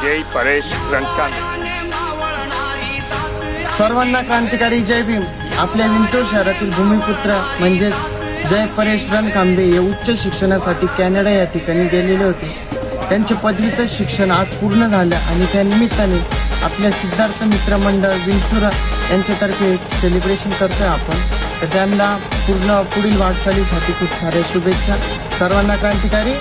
जय परेश रणकांबळे. सर्वांना क्रांतिकारी जय भीम. आपल्या विंचूर शहरातील भूमिपुत्र म्हणजेच जय परेश रणकांबळे हे उच्च शिक्षणासाठी कॅनडा या ठिकाणी गेलेले होते. त्यांचे पदवीचं शिक्षण आज पूर्ण झालं आणि त्या निमित्ताने आपल्या सिद्धार्थ मित्र मंडळ विंचुरा यांच्यातर्फे सेलिब्रेशन करतोय आपण. तर त्यांना पुढील वाटचालीसाठी खूप साऱ्या शुभेच्छा. सर्वांना क्रांतिकारी.